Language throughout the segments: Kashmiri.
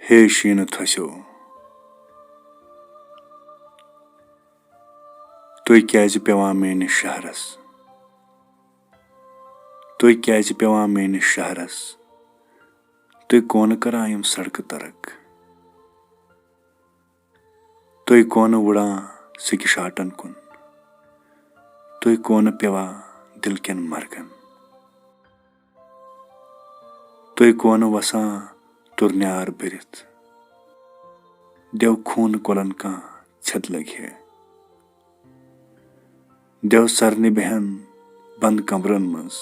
हे शीन थोसेव तुई क्याज पेवान मेनिस शहरस तुई क्याज पेवान मेनिस शहरस तुई कौन करान यम सड़क तरक तुई कौन उड़ान सिकिशाटन कुन तुई कौन पेवा दिल केन मरगन तुई कौन वसान तुरन्यार भरित देव खून कोलन का छद लगे देव सरनि बहन बंद कमरन मज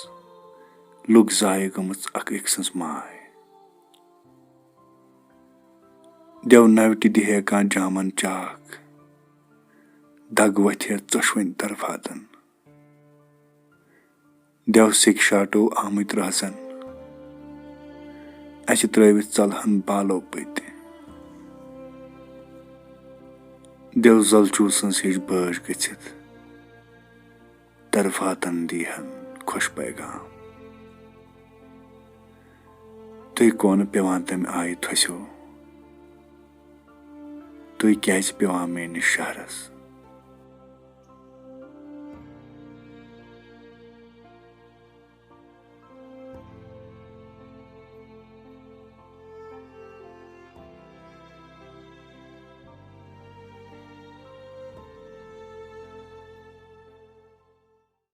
लुक जाय गमच अक सज माय देव नवटि दिहे का जामन चाक दग वथे चोशवन तरफातन देव सिक्शाटो आमित रहसन अस त्रवित चलहन बालो पति देव ज़ुल्चू सन्स हिज बज गच्छित तरफातन दीहन खुश पैगाम तुई कौन पेवान तम आय थोसेव तुई क्याज पेवान मेनिस शहरस